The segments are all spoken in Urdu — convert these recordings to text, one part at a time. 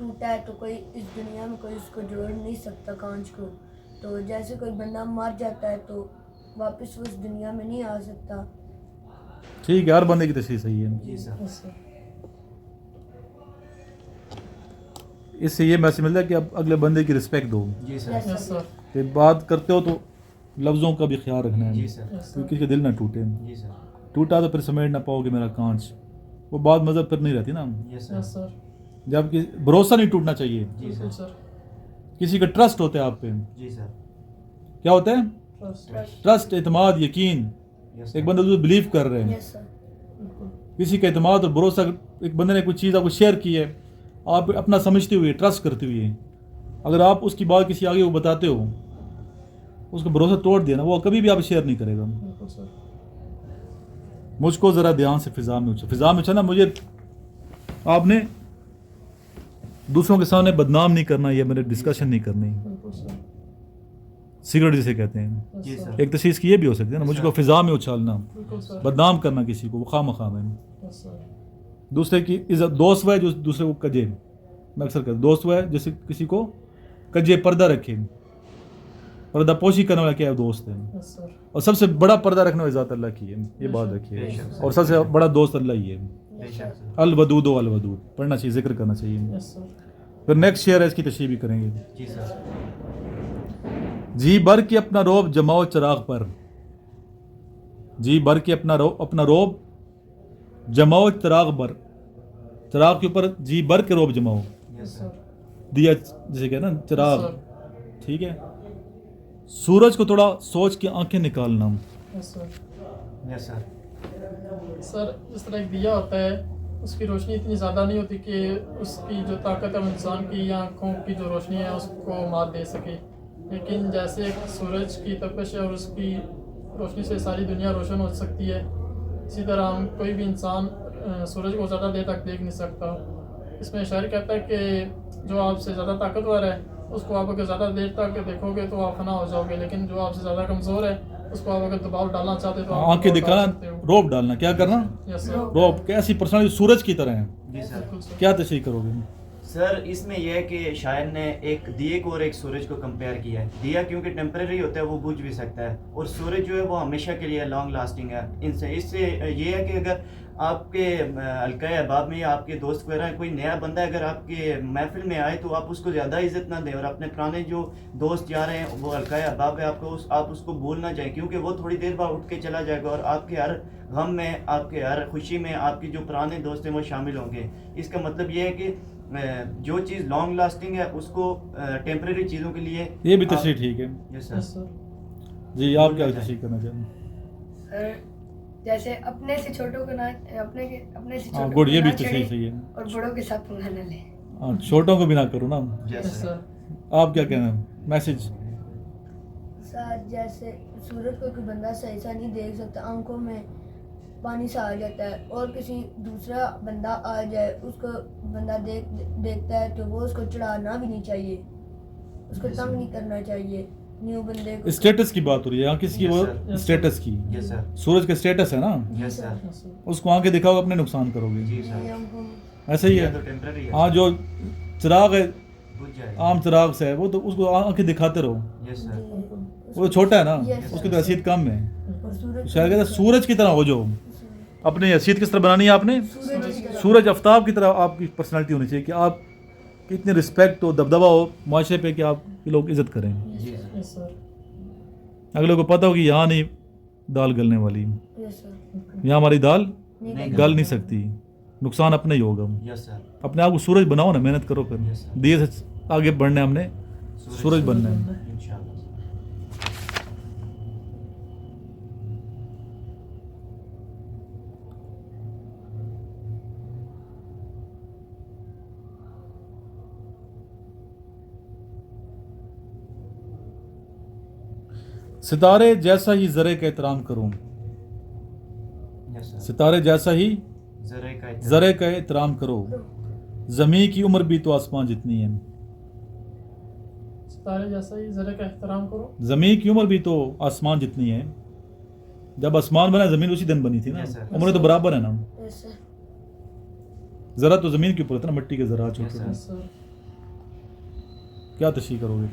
ٹوٹا ہے تو کوئی اس دنیا میں کوئی اس کو جوڑ نہیں سکتا کانچ کو. تو جیسے کوئی بندہ مر جاتا ہے تو واپس وہ اس دنیا میں نہیں آ سکتا. ٹھیک ہے, ہر بندے کی تشریح صحیح ہے. جی سر. Yes, sir. اس سے یہ میسج ملتا ہے کہ اب اگلے بندے کی رسپیکٹ دو, جی سر. Yes, sir. کہ بات کرتے ہو تو لفظوں کا بھی خیال رکھنا ہے, جی سر. Yes, کہ sir. کسی کے دل نہ ٹوٹے. جی سر. ٹوٹا تو پھر سمیٹ نہ پاؤ گے میرا کانچ, وہ بات مذہب پھر نہیں رہتی نا. یس سر. Yes, sir. جب کہ بھروسہ نہیں ٹوٹنا چاہیے, جی بالکل سر. سر. کسی کا ٹرسٹ ہوتا ہے آپ پہ. جی سر. کیا ہوتا ہے؟ Trust. ٹرسٹ, اعتماد, یقین. یس ایک بندے جو بلیو کر رہے ہیں, یس سر. بالکل. کسی کا اعتماد اور بھروسہ, ایک بندے نے کوئی چیز آپ کو شیئر کی ہے, آپ اپنا سمجھتے ہوئے, ٹرسٹ کرتے ہوئے, اگر آپ اس کی بات کسی آگے کو بتاتے ہو, اس کا بھروسہ توڑ دیا نا, وہ کبھی بھی آپ شیئر نہیں کرے گا. بالکل سر. مجھ کو ذرا دھیان سے فضا میں اچھا, مجھے آپ نے دوسروں کے سامنے بدنام نہیں کرنا, یا میرے ڈسکشن نہیں کرنی. بالکل سر. سگریٹ جسے کہتے ہیں, Yes, جی sir. سر. ایک تشخیص کی یہ بھی ہو سکتی ہے نا, مجھ کو فضا میں اچھالنا, بالکل سر. بدنام کرنا کسی کو, وہ خواہ مخواہ میں. Yes, sir. دوسرے کی عزت, دوست وہ ہے جو دوسرے کو کجے, میں اکثر کہتا ہوں دوست وہ ہے جیسے کسی کو کجے, پردہ رکھے. پردہ پوشی کرنے والا کیا ہے؟ دوست ہے. Yes, sir. اور سب سے بڑا پردہ رکھنے والی ذات اللہ کی ہے, یہ بات رکھیے. اور سب سے بڑا دوست اللہ ہی ہے. بے شک سر. الودود و الودود پڑھنا چاہیے, ذکر کرنا چاہیے. Yes, sir. پھر نیکسٹ شیئر ہے, اس کی تشریح بھی کریں گے. جی سر. جی بھر کے اپنا روب جماؤ چراغ پر, جی بھر کے اپنا روب جماؤ چراغ پر, چراغ کے اوپر جی بھر کے روب جماؤ. یس Yes, سر. sir. دیا جسے کہ نا چراغ, Yes, sir. ٹھیک ہے. سورج کو تھوڑا سوچ کے آنکھیں نکالنا. Yes, sir. یس سر. سر جس طرح ایک دیا ہوتا ہے, اس کی روشنی اتنی زیادہ نہیں ہوتی کہ اس کی جو طاقت ہے وہ انسان کی یا آنکھوں کی جو روشنی ہے اس کو مات دے سکے. لیکن جیسے ایک سورج کی تپش ہے اور اس کی روشنی سے ساری دنیا روشن ہو سکتی ہے, اسی طرح ہم کوئی بھی انسان سورج کو زیادہ دیر تک دیکھ نہیں سکتا. اس میں شاعر کہتا ہے کہ جو آپ سے زیادہ طاقتور ہے اس کو آپ اگر زیادہ دیر تک دیکھو گے تو آپ فنا ہو جاؤ گے, لیکن جو آپ سے زیادہ کمزور ہے اس کو آپ اگر دباؤ ڈالنا چاہتے تو آپ آنکھیں دباؤ ڈال دکھانا, سکتے ہو. روب ڈالنا, کیا کرنا؟ Yes, sir. روب کیسی پرسنالٹی سورج کی طرح ہے. جی سر. بالکل سر. کیا تشریح کرو گے؟ سر اس میں یہ ہے کہ شاعر نے ایک دیے کو اور ایک سورج کو کمپیئر کیا ہے. دیا کیونکہ ٹیمپریری ہوتا ہے, وہ بجھ بھی سکتا ہے, اور سورج جو ہے وہ ہمیشہ کے لیے لانگ لاسٹنگ ہے. اس سے یہ ہے کہ اگر آپ کے حلقہ احباب میں یا آپ کے دوست وغیرہ کوئی نیا بندہ اگر آپ کے محفل میں آئے تو آپ اس کو زیادہ عزت نہ دیں, اور اپنے پرانے جو دوست جا رہے ہیں وہ حلقہ احباب ہے آپ اس کو بھول نہ جائیں, کیونکہ وہ تھوڑی دیر بعد اٹھ کے چلا جائے گا, اور آپ کے ہر غم میں, آپ کے ہر خوشی میں آپ کے جو پرانے دوست ہیں وہ شامل ہوں گے. اس کا مطلب یہ ہے کہ جو چیز لانگ لاسٹنگ ہے اس کو ٹیمپریری چیزوں کے لیے. یہ بھی تشریح ٹھیک ہے. یس سر. Yes, sir. جی آپ کیا تشریح کرنا چاہیں گے؟ سر جیسے اپنے سے چھوٹوں کو نہ اپنے سے ہاں چھوٹوں گڈ, کو یہ بھی نہ تشریح چھیڑیں صحیح ہے. اور بڑوں کے ساتھ پنگا نہ لیں. ہاں چھوٹوں کو بھی نہ کرو نا. یس Yes, سر. sir. آپ کیا کہنا ہے میسج؟ سر جیسے سورج کو کوئی بندہ صحیح سے نہیں دیکھ سکتا, آنکھوں میں پانی سا آ جاتا ہے, اور کسی دوسرا بندہ آ جائے اس کو بندہ دیکھتا ہے تو وہ اس کو چڑھانا بھی نہیں چاہیے, اس کو تنگ نہیں کرنا چاہیے نیو بندے کو. اسٹیٹس کی بات ہو رہی ہے, کس کی؟ وہ اسٹیٹس کی. یس سر. سورج کا اسٹیٹس ہے نا, یس سر. Yes, sir. اس کو آنکھیں دکھاؤ اپنے نقصان کرو گے. جی سر. ایسا ہی ہے. تو ٹیمپریری ہے. ہاں جو چراغ ہے بجھ جائے. عام چراغ سے ہے, وہ تو اس کو آنکھیں دکھاتے رہو, یس سر. وہ چھوٹا ہے نا, Yes, اس کی تو حیثیت کم ہے. اور سورج شاید کہتا ہے کورج کی طرح ہو جو, اپنی حیثیت کس طرح بنانی ہے آپ نے؟ سورج آفتاب کی طرح آپ کی پرسنالٹی ہونی چاہیے کہ آپ کی اتنی رسپیکٹ ہو, دبدبہ ہو معاشرے پہ کہ آپ کے لوگ عزت کریں. جی سر. Yes, sir. اگلے کو پتہ ہو کہ یہاں نہیں دال گلنے والی, Yes, sir. یہاں ہماری دال نہیں گل نہیں سکتی, نقصان اپنا ہی ہوگا. یس سر. اپنے آپ کو سورج بناؤ نا, محنت کرو, پھر Yes, sir. دیے سے آگے بڑھنا ہے, ہم نے سورج بننا ہے. انشاءاللہ. ستارے جیسا ہی ذرے کا احترام کروں, یس سر. ستارے جیسا ہی ذرے کا ذرے کا احترام کرو, زمین کی عمر بھی تو آسمان جتنی ہے. ستارے جیسا ہی ذرے کا احترام کرو. زمین کی عمر بھی تو آسمان جتنی ہے. جب آسمان بنا زمین اسی دن بنی تھی نا, Yes, sir. عمریں تو برابر ہے نا. Yes, sir. ذرا تو زمین کے اوپر تھا نا, مٹی کے ذرات Yes, چھوٹے. sir. Yes, sir. کیا تشریح کرو گے؟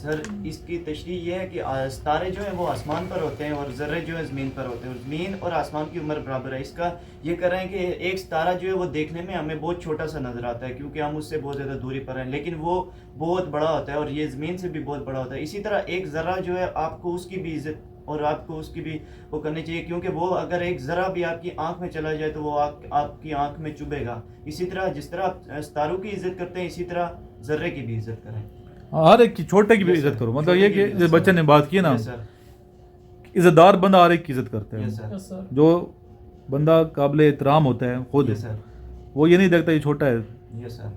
سر اس کی تشریح یہ ہے کہ ستارے جو ہیں وہ آسمان پر ہوتے ہیں اور ذرے جو ہیں زمین پر ہوتے ہیں، اور زمین اور آسمان کی عمر برابر ہے. اس کا یہ کر رہے ہیں کہ ایک ستارہ جو ہے وہ دیکھنے میں ہمیں بہت چھوٹا سا نظر آتا ہے کیونکہ ہم اس سے بہت زیادہ دوری پر ہیں، لیکن وہ بہت بڑا ہوتا ہے اور یہ زمین سے بھی بہت بڑا ہوتا ہے. اسی طرح ایک ذرہ جو ہے آپ کو اس کی بھی عزت اور آپ کو اس کی بھی وہ کرنی چاہیے، کیونکہ وہ اگر ایک ذرہ بھی آپ کی آنکھ میں چلا جائے تو وہ آپ کی آنکھ میں چبھے گا. اسی طرح جس طرح آپ ستاروں کی عزت کرتے ہیں اسی طرح ذرے کی بھی عزت کریں. ہر ایک کی، چھوٹے کی بھی عزت کرو. مطلب یہ کہ جس بچے نے بات کی نا، Yes, sir. عزت دار بندہ ہر ایک کی عزت کرتا ہے. Yes, sir. Yes, sir. جو بندہ قابل احترام ہوتا ہے خود، Yes, sir. وہ یہ نہیں دیکھتا یہ چھوٹا ہے، Yes, sir.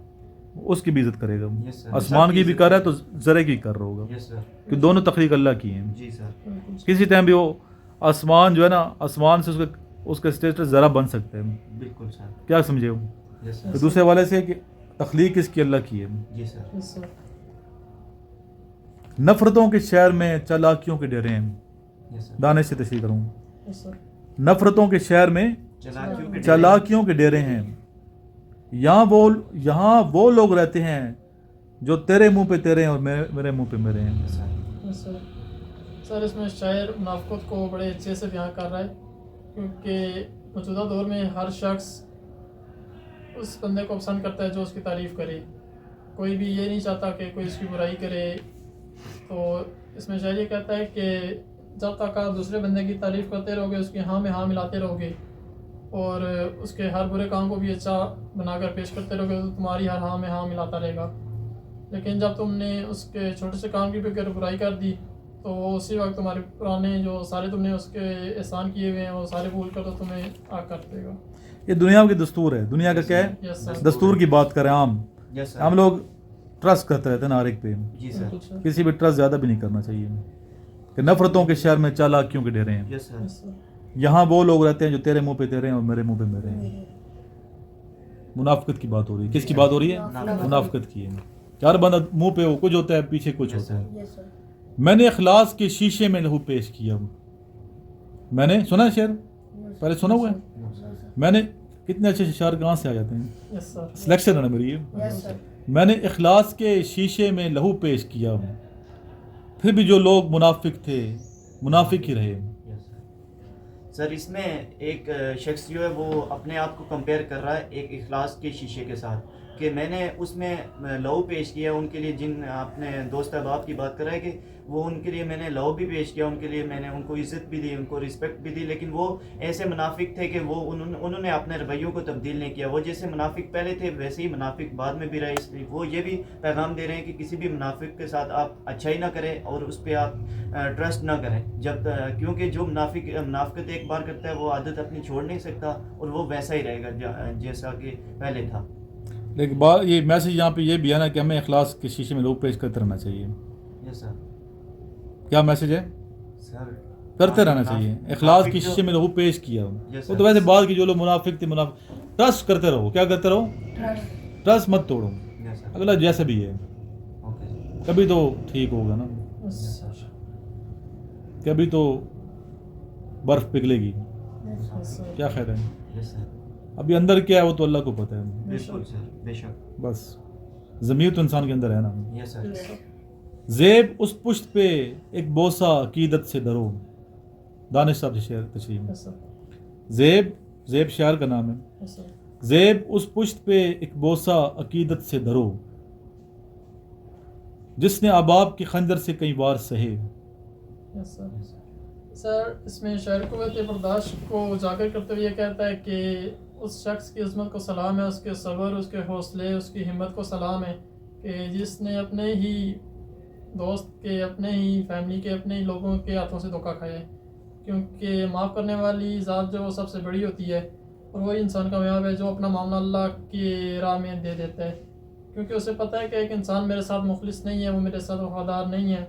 اس کی بھی عزت کرے گا. Yes, sir. آسمان کی بھی کر رہا ہے تو ذرے کی کر رہا ہوگا، Yes, sir. کہ دونوں تخلیق اللہ کی ہیں. جی سر. کسی ٹائم بھی وہ آسمان جو ہے نا، آسمان سے اس کا اسٹیٹس ذرا بن سکتا ہے. بالکل سر. کیا سمجھے ہو؟ Yes, تو sir. دوسرے والے سے کہ تخلیق کس کی؟ اللہ کی ہے. جی سر. Yes, sir. نفرتوں کے شہر میں چالاکیوں کے ڈیرے ہیں. Yes, sir. دانش سے تشریح کروں. Yes, sir. نفرتوں کے شہر میں چالاکیوں کے چالاکیوں کے ڈیرے ہیں. یہاں وہ لوگ رہتے ہیں جو تیرے منہ پہ تیرے ہیں اور میرے منہ پہ میرے ہیں. Yes, sir. Yes, sir. سر اس میں شاعر منافقت کو بڑے اچھے سے بیان کر رہا ہے، کیونکہ موجودہ دور میں ہر شخص اس بندے کو پسند کرتا ہے جو اس کی تعریف کرے. کوئی بھی یہ نہیں چاہتا کہ کوئی اس کی برائی کرے. تو اس میں شاعر یہ کہتا ہے کہ جب تک آپ دوسرے بندے کی تعریف کرتے رہو گے، اس کی ہاں میں ہاں ملاتے رہو گے اور اس کے ہر برے کام کو بھی اچھا بنا کر پیش کرتے رہو گے، تو تمہاری ہر ہاں میں ہاں ملاتا رہے گا. لیکن جب تم نے اس کے چھوٹے سے کام کی بھی اگر برائی کر دی تو وہ اسی وقت تمہارے پرانے جو سارے تم نے اس کے احسان کیے ہوئے ہیں وہ سارے بھول کر تو تمہیں آگ کر دے گا. یہ دنیا کی دستور ہے. دنیا کا کیا ہے؟ Yes, sir. دستور کی بات کریں عام. Yes, sir. ہم لوگ ٹرسٹ کرتے رہتے ہیں نا ہر ایک پہ. جی سر. بالکل sir. کسی بھی ٹرسٹ زیادہ بھی نہیں کرنا چاہیے. کہ نفرتوں کے شہر میں چالاکیوں کے ڈیرے ہیں. Yes, sir. Yes, sir. یہاں وہ لوگ رہتے ہیں جو تیرے منہ پہ تیرے ہیں اور میرے منہ پہ میرے ہیں. منافقت کی بات ہو رہی ہے. کس کی بات ہو رہی ہے؟ منافقت کی ہے. ہر بندہ منہ پہ وہ کچھ ہوتا ہے، پیچھے کچھ ہوتا ہے. Yes, sir. میں نے اخلاص کے شیشے میں لہو پیش کیا. میں نے سنا ہے شعر؟ پہلے سنا ہوا ہے؟ میں نے کتنے اچھے شعر کہاں سے آ جاتے ہیں؟ Yes, sir. سلیکشن ہے نا میری. Yes, sir. میں نے اخلاص کے شیشے میں لہو پیش کیا، پھر بھی جو لوگ منافق تھے منافق ہی رہے. Yes, sir. سر اس میں ایک شخص جو ہے وہ اپنے آپ کو کمپیئر کر رہا ہے ایک اخلاص کے شیشے کے ساتھ، کہ میں نے اس میں لو پیش کیا ان کے لیے. جن اپنے دوست احباب کی بات کر رہا ہے کہ وہ ان کے لیے میں نے لو بھی پیش کیا، ان کے لیے میں نے ان کو عزت بھی دی، ان کو رسپیکٹ بھی دی، لیکن وہ ایسے منافق تھے کہ وہ انہوں نے اپنے رویوں کو تبدیل نہیں کیا. وہ جیسے منافق پہلے تھے ویسے ہی منافق بعد میں بھی رہے. اس لیے وہ یہ بھی پیغام دے رہے ہیں کہ کسی بھی منافق کے ساتھ آپ اچھائی نہ کریں اور اس پہ آپ ٹرسٹ نہ کریں، کیونکہ جو منافقت ایک بار کرتا ہے وہ عادت اپنی چھوڑ نہیں سکتا اور وہ ویسا ہی رہے گا جیسا کہ پہلے تھا. لیکن یہ میسج یہاں پہ یہ بھی ہے نا کہ ہمیں اخلاص کے شیشے میں لہو پیش کرتے رہنا چاہیے. یس سر. کیا میسج ہے؟ سر کرتے رہنا چاہیے. اخلاص کے شیشے میں لہو پیش کیا. وہ تو ویسے بعد کی جو لوگ منافق تھے ٹرسٹ کرتے رہو. کیا کرتے رہو؟ ٹرسٹ مت توڑو. اگلا جیسا بھی ہے کبھی تو ٹھیک ہوگا نا، Yes, sir. کبھی تو برف پگھلے گی. Yes, sir. کیا خیر ہے؟ یس سر. ابھی اندر کیا ہے وہ تو اللہ کو پتہ ہے. بالکل سر. بے شک. بس ضمیر تو انسان کے اندر ہے نا. یس سر. زیب اس پشت پہ ایک بوسہ عقیدت سے درو. دانش صاحب سے شعر تشریح. Yes, sir. زیب شاعر کا نام ہے. Yes, sir. زیب اس پشت پہ ایک بوسہ عقیدت سے درو، جس نے اباب کے خنجر سے کئی بار سہے. Yes, sir. سر اس میں شاعر قوت برداشت کو اجاگر کرتے ہوئے یہ کہتا ہے کہ اس شخص کی عظمت کو سلام ہے، اس کے صبر، اس کے حوصلے، اس کی ہمت کو سلام ہے کہ جس نے اپنے ہی دوست کے، اپنے ہی فیملی کے، اپنے ہی لوگوں کے ہاتھوں سے دھوکہ کھایا ہے. کیونکہ معاف کرنے والی ذات جو وہ سب سے بڑی ہوتی ہے اور وہی انسان کامیاب ہے جو اپنا معاملہ اللہ کی راہ میں دے دیتا ہے، کیونکہ اسے پتہ ہے کہ ایک انسان میرے ساتھ مخلص نہیں ہے، وہ میرے ساتھ وفادار نہیں ہے.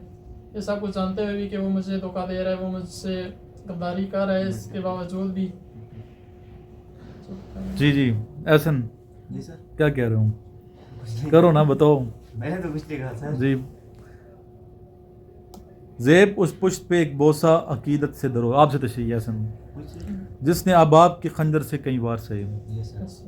یہ سب کچھ جانتے ہوئے بھی کہ وہ مجھے دھوکہ دے رہا ہے، وہ مجھ سے غداری کر رہا ہے، اس کے باوجود بھی. جی احسن جی سر. کیا کہہ رہے ہوں؟ کرو نا، بتاؤ. میں نے تو کچھ نہیں کہا سر. جی. زیب اس پشت پہ ایک بوسہ عقیدت سے درو. آپ سے تشریح. احسن. جس نے اباب کے خنجر سے کئی بار سہے. یس سر.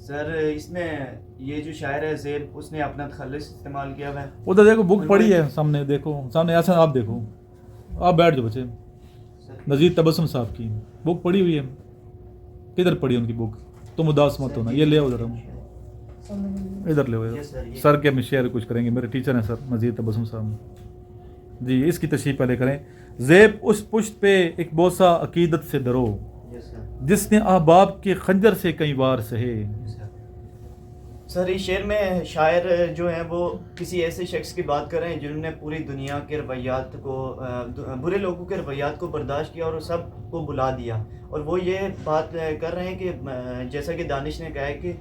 سر اس میں یہ جو شاعر ہے زیب اس نے اپنا تخلص استعمال کیا ہوا ہے. ادھر دیکھو بک پڑھی ہے سامنے, دیکھو سامنے ایسا آپ دیکھو, آپ بیٹھ جاؤ بچے. نذیر تبسم صاحب کی بک پڑھی ہوئی ہے, کدھر پڑھی ان کی بک؟ تم اداس مت ہونا, یہ لے ادھر, ادھر لے ادھر. سر کے ہم شیئر کچھ کریں گے, میرے ٹیچر ہیں سر نذیر تبسم صاحب جی. اس کی تشریح پہلے کریں. زیب اس پشت پہ ایک بوسہ عقیدت سے درو, جس نے احباب کے خنجر سے کئی بار سہے. سر اس شعر میں شاعر جو ہیں وہ کسی ایسے شخص کی بات کر رہے ہیں جنہوں نے پوری دنیا کے رویات کو, برے لوگوں کے رویات کو برداشت کیا اور سب کو بلا دیا. اور وہ یہ بات کر رہے ہیں کہ جیسا کہ دانش نے کہا ہے کہ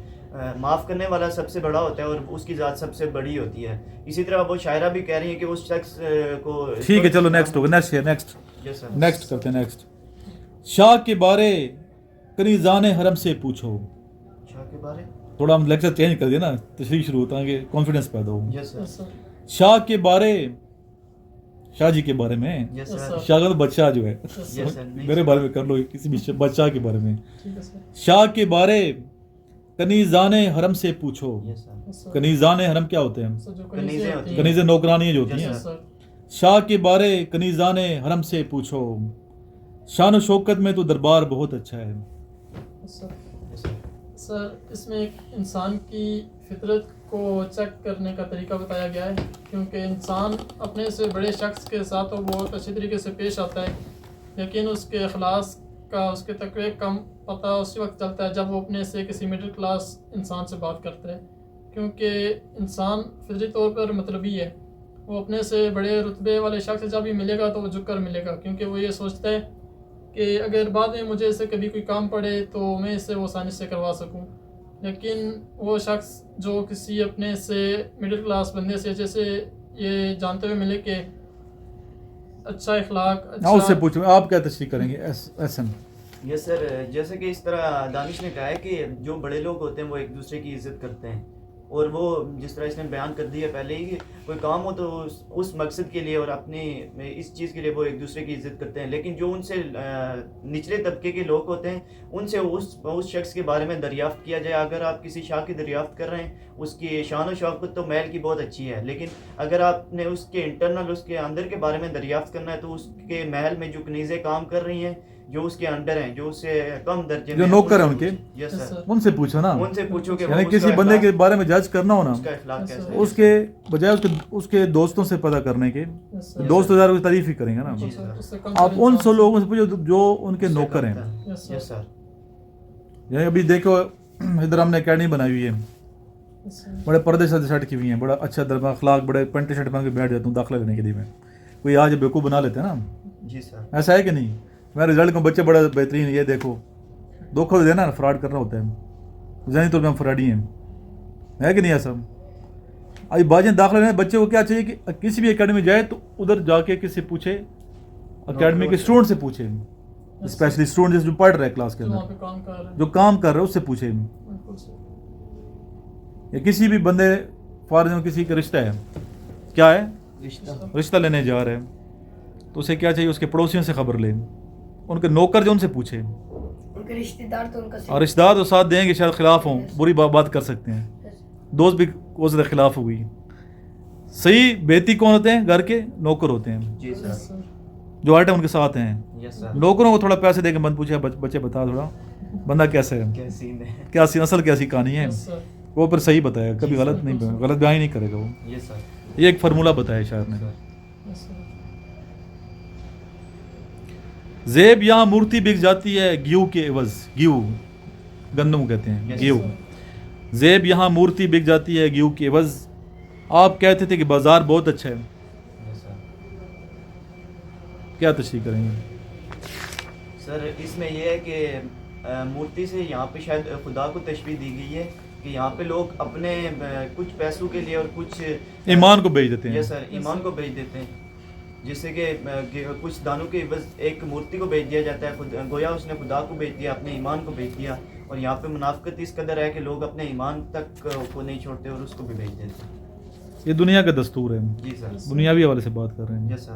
معاف کرنے والا سب سے بڑا ہوتا ہے اور اس کی ذات سب سے بڑی ہوتی ہے. اسی طرح وہ شاعرہ بھی کہہ رہی ہیں کہ اس شخص کو. ٹھیک ہے چلو نیکسٹ ہوگا, نیکسٹ نیکسٹ یس سر. نیکسٹ کرتے ہیں. نیکسٹ, شاہ کے بارے کنیزان حرم سے پوچھو. شاہ کے بارے تھوڑا ہم لیکچر چینج کر دیا نا, تشریح شروع ہوتا ہے کہ کانفیڈنس پیدا ہو. یس سر. یس سر. شاہ کے بارے, شاہ جی کے بارے میں, یس Yes, سر. sir. شاہ کا تو بادشاہ جو ہے, Yes, sir. میرے بارے میں کر لو, کسی بھی بادشاہ کے بارے میں. ٹھیک ہے سر. شاہ کے بارے کنیزان حرم سے پوچھو. یس سر. یس سر. کنیزان حرم کیا ہوتے ہیں؟ سر جو کنیزیں کنیزیں ہوتی ہوتی ہیں. ہیں. کنیزیں نوکرانی جو ہوتی Yes, ہیں. یس سر. شاہ کے بارے کنیزان حرم سے پوچھو, شان و شوکت میں تو دربار بہت اچھا ہے. یس سر. یس سر. سر اس میں ایک انسان کی فطرت کو چیک کرنے کا طریقہ بتایا گیا ہے, کیونکہ انسان اپنے سے بڑے شخص کے ساتھ تو بہت اچھی طریقے سے پیش آتا ہے, لیکن اس کے اخلاص کا, اس کے تقوی کم پتہ اسی وقت چلتا ہے جب وہ اپنے سے کسی مڈل کلاس انسان سے بات کرتا ہے, کیونکہ انسان فطری طور پر مطلبی ہے. وہ اپنے سے بڑے رتبے والے شخص سے جب بھی ملے گا تو وہ جھک کر ملے گا, کیونکہ وہ یہ سوچتا ہے کہ اگر بعد میں مجھے اس سے کبھی کوئی کام پڑے تو میں اس سے وہ آسانی سے کروا سکوں. لیکن وہ شخص جو کسی اپنے سے مڈل کلاس بندے سے جیسے یہ جانتے ہوئے ملے کہ اچھا اخلاق, اس سے پوچھو آپ کیا تشریح کریں گے. ایسن یس سر. جیسے کہ اس طرح دانش نے کہا ہے کہ جو بڑے لوگ ہوتے ہیں وہ ایک دوسرے کی عزت کرتے ہیں, اور وہ جس طرح اس نے بیان کر دیا پہلے ہی کہ کوئی کام ہو تو اس مقصد کے لیے اور اپنی اس چیز کے لیے وہ ایک دوسرے کی عزت کرتے ہیں. لیکن جو ان سے نچلے طبقے کے لوگ ہوتے ہیں ان سے اس شخص کے بارے میں دریافت کیا جائے. اگر آپ کسی شاہ کی دریافت کر رہے ہیں, اس کی شان و شوکت تو محل کی بہت اچھی ہے, لیکن اگر آپ نے اس کے انٹرنل, اس کے اندر کے بارے میں دریافت کرنا ہے تو اس کے محل میں جو کنیزیں کام کر رہی ہیں, جو اس کے انڈر ہیں, جو اس سے کم درجے جو نوکر ہیں ان کے, یس سر, ان سے پوچھو نا. ان سے پوچھو کہ یعنی کسی بندے کے بارے میں جج کرنا ہو نا, اس کا اخلاق کیسا ہے. اس کے بجائے اس کے دوستوں سے پتہ کرنے کے, دوست ہزار کی تعریف ہی کریں گے نا. آپ ان سو لوگوں سے پوچھو جو ان کے نوکر ہیں. یس سر. یعنی ابھی دیکھو ادھر ہم نے اکیڈمی بنائی ہوئی ہے, بڑے پردے سے سیٹ کی ہوئی ہیں, بڑا اچھا دربار اخلاق, بڑے پینٹ شرٹ پہن کے بیٹھ جاتا ہوں داخلہ لینے کے لیے. میں کوئی آج بیوقوف بنا لیتے ہیں نا. جی سر. ایسا ہے کہ نہیں؟ میں رزلٹ کو بچے بڑا بہترین, یہ دیکھو دھوکہ دینا نا, فراڈ کرنا ہوتا ہے, ذہنی طور پہ ہم فراڈی ہیں, ہے کہ نہیں ایسا؟ ابھی باجیں داخلہ لینے بچے کو کیا چاہیے کہ کسی بھی اکیڈمی جائے تو ادھر جا کے کسی پوچھے, اکیڈمی کے اسٹوڈنٹ سے پوچھے, اسپیشلی اسٹوڈنٹ جو پڑھ رہے ہیں کلاس کے اندر, جو کام کر رہے ہیں اس سے پوچھے. یا کسی بھی بندے فارغ میں کسی کا رشتہ ہے, کیا ہے رشتہ لینے جا رہے ہیں, تو اسے کیا چاہیے, اس کے پڑوسیوں سے خبر لیں, ان کے نوکر جو ان سے پوچھے, ان کے رشتہ دار تو ان کا اور رشتہ دار تو ساتھ دیں گے, شاید خلاف ہوں, بری بات کر سکتے ہیں, دوست بھی ہو سکتا ہے خلاف ہوئی. صحیح بیتی کون ہوتے ہیں؟ گھر کے نوکر ہوتے ہیں, جی سر. جو ہر ٹائم ان کے ساتھ ہیں. یس سر. نوکروں کو تھوڑا پیسے دے کے بند پوچھے, بچے بتا تھوڑا بندہ کیسا ہے, کیا اصل کیسی کہانی ہے, وہ پھر صحیح بتایا, کبھی غلط نہیں, غلط بیان نہیں کرے گا وہ. یس سر. یہ ایک فارمولہ بتایا شاعر نے. زیب یہاں مورتی بک جاتی ہے گیو کے عوض, گیو گندم کہتے ہیں, گیو. زیب یہاں مورتی بک جاتی ہے گیو کے عوض, آپ کہتے تھے کہ بازار بہت اچھا ہے. کیا تشریح کریں گے سر؟ اس میں یہ ہے کہ مورتی سے یہاں پہ شاید خدا کو تشبیہ دی گئی ہے کہ یہاں پہ لوگ اپنے کچھ پیسوں کے لیے اور کچھ ایمان کو بیچ دیتے ہیں. یس سر, ایمان کو بیچ دیتے ہیں, جس سے کہ کچھ دانوں کے عوض ایک مورتی کو بیچ دیا جاتا ہے, گویا اس نے خدا کو بیچ دیا, اپنے ایمان کو بیچ دیا. اور یہاں پہ منافقت اس قدر ہے کہ لوگ اپنے ایمان تک کو نہیں چھوڑتے اور اس کو بھی بیچ دیتے ہیں. یہ دنیا کا دستور ہے. جی سر. دنیاوی حوالے سے بات کر رہے ہیں. یس سر.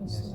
Yes, sir.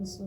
Yes, sir.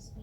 sir.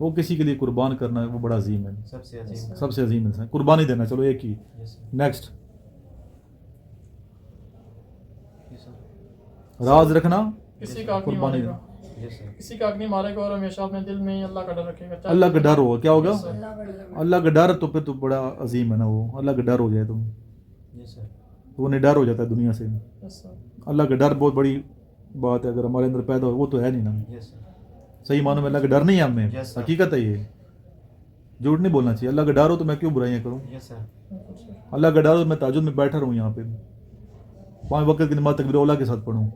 وہ کسی کے لیے قربان کرنا وہ بڑا عظیم ہے, سب سے عظیم. سب سے عظیم انسان قربانی دینا. چلو ایک ہی. Yes, sir. Next, Yes, sir. راز رکھنا, کسی کا حق نہیں قربانی مارے گا, Yes, sir. کسی کا حق نہیں مارے گا, اور ہمیشہ اپنے دل میں اللہ کا ڈر رکھے گا. اللہ کا ڈر ہوگا. کیا ہوگا؟ اللہ کا اللہ کا ڈر. تو پھر تو بڑا عظیم ہے نا وہ. اللہ کا ڈر ہو جائے تو Yes, sir. وہ نہیں ڈر ہو جاتا ہے دنیا سے. Yes, sir. اللہ کا ڈر بہت بڑی بات ہے. اگر ہمارے اندر پیدا ہو, وہ تو ہے نہیں نا. Yes, sir. صحیح معنوں میں اللہ کا ڈر نہیں ہے ہم میں. Yes, sir. حقیقت ہے یہ, جھوٹ نہیں بولنا چاہیے. اللہ کا ڈر ہو تو میں کیوں برائیاں کروں. Yes, sir. اللہ کا ڈر ہو تو میں تہجد میں بیٹھا رہوں یہاں پہ, 5 وقت کی نماز تکبیر اولیٰ کے ساتھ پڑھوں.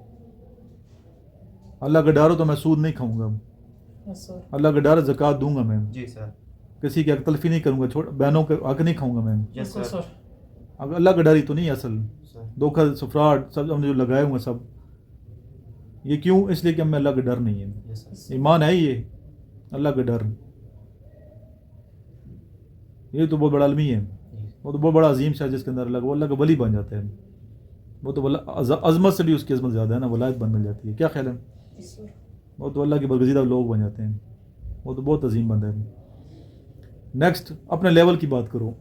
اللہ کا ڈر ہو تو میں سود نہیں کھاؤں گا. Yes, sir. اللہ کا ڈر زکوٰۃ دوں گا میں. جی سر. کسی کی حق تلفی نہیں کروں گا. بہنوں کا حق نہیں کھاؤں گا میں. Yes, بالکل sir. سر. اگر اللہ کا ڈر ہی تو نہیں ہے اصل. Sir. دھوکہ فراڈ سب ہم نے جو لگائے ہوئے سب, یہ کیوں؟ اس لیے کہ ہمیں اللہ کا ڈر نہیں ہے. Yes, sir. ایمان ہے یہ اللہ کا ڈر. یہ تو بہت بڑا عالمی ہے. وہ تو بہت بڑا عظیم شاہ جس کے اندر اللہ, وہ اللہ کا ولی بن جاتا ہے. وہ تو عظمت سے بھی اس کی عظمت زیادہ ہے نا, ولایت بن مل جاتی ہے. کیا خیال ہے؟ Yes, sir. وہ تو اللہ کے برگزیدہ لوگ بن جاتے ہیں. وہ تو بہت عظیم بندہ ہے. نیکسٹ, اپنے لیول کی بات کرو.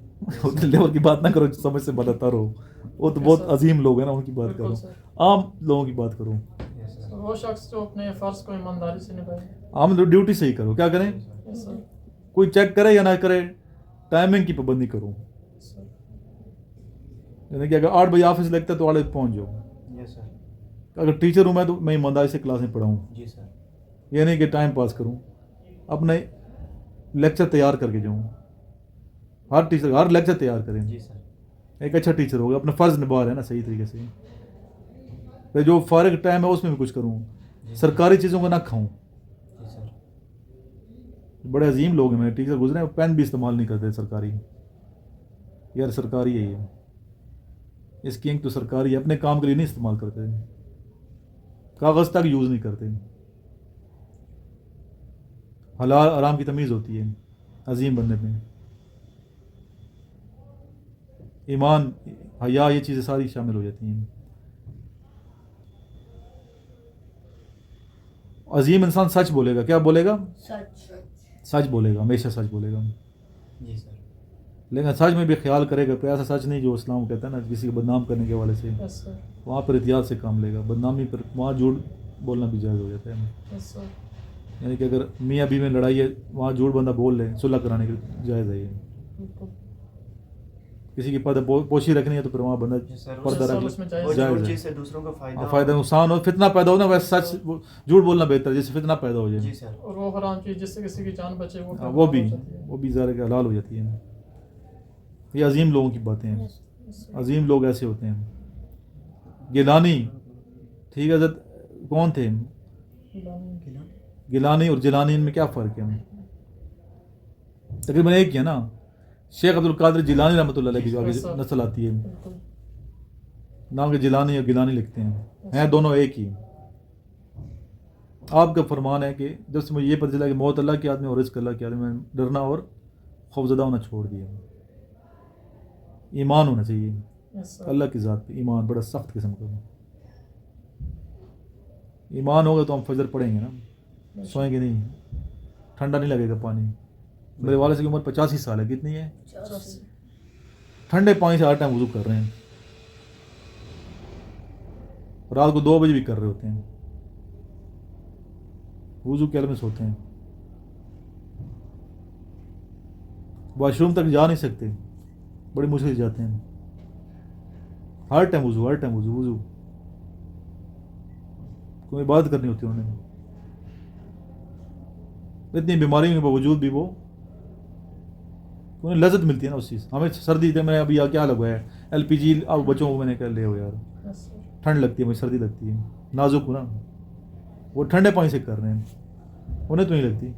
لیول کی بات نہ کرو سمجھ سے بتاتا رہو. وہ تو بہت عظیم لوگ ہیں نا, ان کی بات کرو. بالکل سر. عام لوگوں کی بات کرو. Yes, sir. وہ شخص جو اپنے فرض کو ایمانداری سے نبھائے. عام ڈیوٹی صحیح کرو. کیا کریں؟ Yes, sir. کوئی چیک کرے یا نہ کرے, ٹائمنگ کی پابندی کرو. Yes, sir. یعنی کہ اگر 8 بجے آفس لگتا ہے تو 8 بجے پہنچ جاؤ. Yes, sir. اگر ٹیچر ہوں میں تو میں ایمانداری سے کلاسیں پڑھاؤں. جی سر. یہ نہیں کہ ٹائم پاس کروں. اپنے لیکچر تیار کر کے جاؤں. ہر ٹیچر ہر لیکچر تیار کریں. جی سر. ایک اچھا ٹیچر ہوگا, اپنا فرض نبھا رہے ہیں نا صحیح طریقے سے. پھر جو فارغ ٹائم ہے اس میں بھی کچھ کروں. سرکاری چیزوں کو نہ کھاؤں. جی سر. بڑے عظیم لوگ ہیں میرے ٹیچر گزرے ہیں, پین بھی استعمال نہیں کرتے سرکاری. یار سرکاری ہے یہ, اس کی انک تو سرکاری ہے, اپنے کام کے لیے نہیں استعمال کرتے. کاغذ تک یوز نہیں کرتے. حلال آرام کی تمیز ہوتی ہے عظیم بندے میں. ایمان, حیا, یہ چیزیں ساری شامل ہو جاتی ہیں. عظیم انسان سچ بولے گا. کیا بولے گا؟ سچ. سچ بولے گا, ہمیشہ سچ بولے گا. جی سر. لیکن سچ میں بھی خیال کرے گا. ایسا سچ نہیں جو اسلام کہتا ہے نا کسی کو بدنام کرنے کے حوالے سے. Yes, sir. وہاں پر احتیاط سے کام لے گا. بدنامی پر وہاں جھوٹ بولنا بھی جائز ہو جاتا ہے. Yes, sir. یعنی کہ اگر میاں بیوی میں لڑائی ہے, وہاں جھوٹ بندہ بول لے, صلح کرانے کے جائز ہے. یہ بالکل. کسی کی پردہ پوشی رکھنی ہے تو پھر وہاں بندہ جی سر. پردہ سر رکھ اس میں لے. وہ جائز جائز جھوٹ ہے. چیز سے دوسروں کو فائدہ فائدہ نقصان ہو, فتنہ پیدا ہو نا, ویسے سچ جھوٹ بولنا بہتر ہے جس سے فتنہ پیدا ہو جی جائے. سر. اور وہ حرام چیز جس سے کسی کی جان بچے وہ ہاں, وہ بھی ظاہر ہے حلال ہو جاتی ہے. یہ عظیم لوگوں کی باتیں ہیں. عظیم لوگ ایسے ہوتے ہیں. گیلانی, ٹھیک ہے حضرت, کون تھے گیلانی اور جیلانی؟ ان میں کیا فرق ہے؟ تقریباً ایک ہی ہے نا. شیخ عبد القادر جیلانی رحمۃ اللہ علیہ کی جو آگے نسل آتی ہے, نام کے جیلانی اور گیلانی لکھتے ہیں دونوں ایک ہی. آپ کا فرمان ہے کہ جب سے مجھے یہ پتہ چلا کہ موت اللہ کے آدمی اور رزق اللہ کے آدمی, میں ڈرنا اور خوفزدہ ہونا چھوڑ دیا. ایمان ہونا چاہیے اللہ کی ذات پہ. ایمان بڑا سخت قسم کا ایمان ہوگا تو ہم فجر پڑھیں گے نا, سوئیں گے نہیں, ٹھنڈا نہیں لگے گا پانی. میرے والد کی عمر 85 سال ہے. کتنی ہے؟ ٹھنڈے پانی سے ہر ٹائم وضو کر رہے ہیں. رات کو 2 بجے بھی کر رہے ہوتے ہیں. وضو کے میں سوتے ہیں. واش روم تک جا نہیں سکتے, بڑی مشکل سے جاتے ہیں. ہر ٹائم وضو, ہر ٹائم وضو, وضو. کوئی عبادت کرنی ہوتی ہے انہیں. اتنی بیماریوں کے باوجود بھی وہ انہیں لذت ملتی ہے نا اس چیز. ہمیں سردی تھے, میں ابھی کیا لگا ہے LPG, اب بچوں کو میں نے کہہ لے ہو یار, ٹھنڈ لگتی ہے, مجھے سردی لگتی ہے, نازک ہو نا. وہ ٹھنڈے پانی سے کر رہے ہیں, انہیں تو نہیں لگتی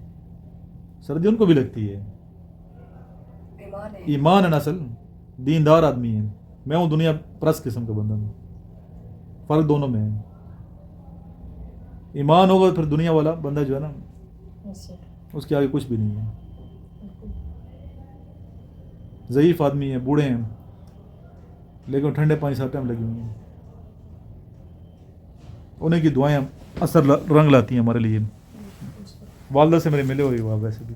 سردی, ان کو بھی لگتی ہے. ایمان ہے نا اصل, دیندار آدمی ہے. میں ہوں دنیا پرست قسم کا بندہ ہوں. فرق دونوں میں ہے. ایمان ہوگا پھر دنیا والا بندہ جو ہے نا, اس کے آگے کچھ بھی نہیں ہے. ضعیف آدمی ہیں, بوڑھے ہیں, لیکن ٹھنڈے پانی سے ہر ٹائم لگی ہوئی ہیں. انہیں کی دعائیں اثر رنگ لاتی ہیں ہمارے لیے. والدہ سے میرے ملے ہوئے ہو آپ ویسے بھی.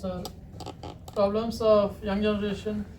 sir. Problems of young generation.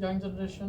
Young generation.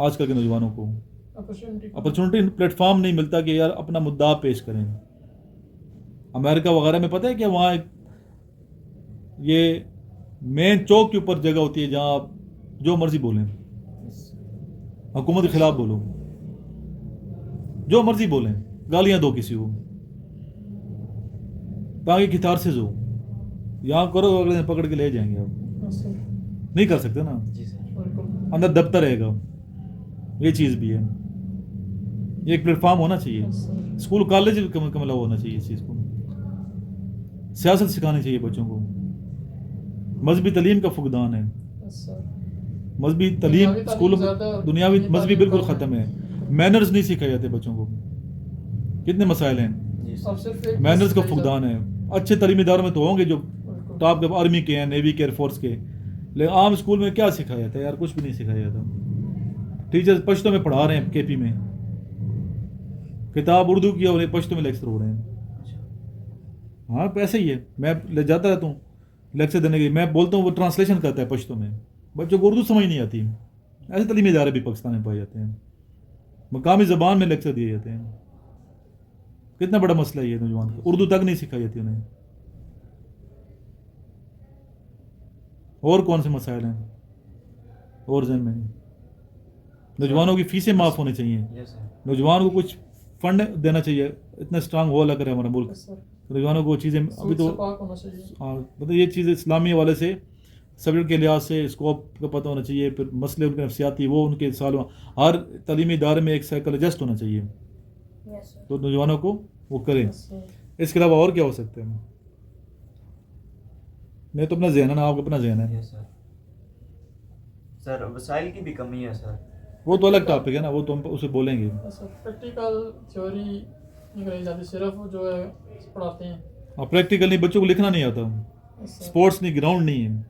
آج کل کے نوجوانوں کو اپرچونٹی اپرچونٹی پلیٹ فارم نہیں ملتا کہ یار اپنا مدعا پیش کریں. امریکہ وغیرہ میں پتہ ہے کہ وہاں یہ مین چوک کے اوپر جگہ ہوتی ہے جہاں آپ جو مرضی بولیں, حکومت کے خلاف بولو, جو مرضی بولیں, گالیاں دو کسی کو, تاکہ کتارسس ہو. یہاں کرو اگلے دن پکڑ کے لے جائیں گے. آپ نہیں کر سکتے نا, جی سر. بالکل اندر دبتا رہے گا. یہ چیز بھی ہے, یہ ایک پلیٹ فارم ہونا چاہیے. اسکول کالج بھی کم لاؤ ہونا چاہیے اس چیز کو. سیاست سکھانی چاہیے بچوں کو. مذہبی تعلیم کا فقدان ہے. مذہبی تعلیم اسکولوں میں دنیاوی مذہبی بالکل ختم ہے. مینرز نہیں سکھائے جاتے بچوں کو. کتنے مسائل ہیں, مینرز کا فقدان ہے. اچھے تعلیمی اداروں میں تو ہوں گے جو ٹاپ کے آرمی کے ہیں, نیوی کے, ایئر فورس کے, لیکن عام اسکول میں کیا سکھایا جاتا ہے یار؟ کچھ بھی نہیں سکھایا جاتا. ٹیچر پشتو میں پڑھا رہے ہیں کے پی میں, کتاب اردو کی اور پشتو میں لیکچر ہو رہے ہیں. ہاں ایسے ہی ہے. میں لے جاتا رہتا ہوں لیکچر دینے کے لیے, میں بولتا ہوں وہ ٹرانسلیشن کرتا ہے پشتو میں. بچوں کو اردو سمجھ نہیں آتی. ایسے تعلیمی ادارے بھی پاکستان میں پائے جاتے ہیں, مقامی زبان میں لیکچر دیے جاتے ہیں. کتنا بڑا مسئلہ یہ نوجوان کو, اردو تک نہیں سکھائی جاتی انہیں. اور کون سے مسائل ہیں اور ذہن میں؟ نوجوانوں کی فیسیں معاف ہونی چاہیے. نوجوان کو کچھ فنڈ دینا چاہیے. اتنا اسٹرانگ ہوا لگ رہا ہے ہمارا ملک, نوجوانوں کو چیزیں ابھی تو ہاں مطلب یہ چیزیں اسلامی حوالے سے سبجیکٹ کے لحاظ سے اسکوپ کا پتہ ہونا چاہیے. پھر مسئلے ان کے نفسیاتی وہ ان کے سالوں, ہر تعلیمی ادارے میں ایک سائیکالوجسٹ ہونا چاہیے تو نوجوانوں کو وہ کریں. اس کے علاوہ اور کیا ہو سکتا ہے؟ نہیں تو اپنا ذہن ہے نا, آپ کا اپنا ذہن ہے. سر وسائل کی بھی کمی ہے سر. وہ تو الگ ٹاپک ہے نا, وہ تو ہم اسے بولیں گے. پریکٹیکل تھیوری نہیں کرائی جاتی, صرف جو ہے پڑھاتے ہیں. ہاں پریکٹیکل نہیں, بچوں کو لکھنا نہیں آتا, اسپورٹس نہیں, گراؤنڈ نہیں ہے.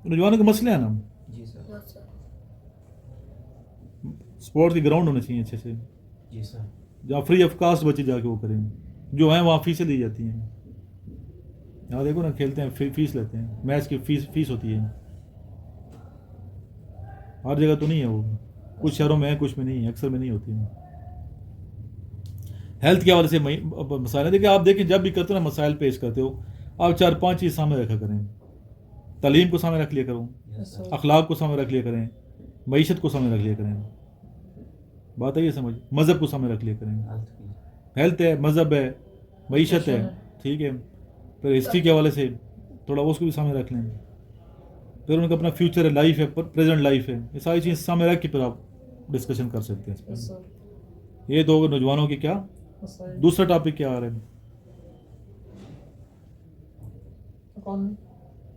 نوجوانوں کے مسئلے ہیں نا. جی سر. اسپورٹس کی گراؤنڈ ہونے چاہیے اچھے سے, جی سر. جہاں فری آف کاسٹ بچے جا کے وہ کریں. جو ہیں وہاں فیسیں دی جاتی ہیں. یہاں دیکھو نا کھیلتے ہیں فیس لیتے ہیں, میچ کی فیس ہوتی ہے. ہر جگہ تو نہیں ہے وہ, کچھ شہروں میں ہے کچھ میں نہیں ہے, اکثر میں نہیں ہوتی ہے. ہیلتھ کے حوالے سے مسائل ہیں. دیکھیں آپ دیکھیں جب بھی کرتے ہو نا مسائل پیش کرتے ہو, آپ 4-5 چیز سامنے رکھا کریں. تعلیم کو سامنے رکھ لیا کرو, اخلاق کو سامنے رکھ لیا کریں, معیشت کو سامنے رکھ لیا کریں. بات ہے یہ سمجھ, مذہب کو سامنے رکھ لیا کریں. ہیلتھ ہے, مذہب ہے, معیشت ہے, ٹھیک ہے. پھر ہسٹری کے حوالے سے تھوڑا اس کو بھی سامنے رکھ لیں. پھر ان کا اپنا فیوچر ہے, لائف ہے, پریزنٹ لائف ہے, یہ ساری چیز سامنے رکھ کے پھر آپ ڈسکشن کر سکتے ہیں اس پر. یہ تو نوجوانوں کی کیا. دوسرا ٹاپک کیا آ رہا ہے؟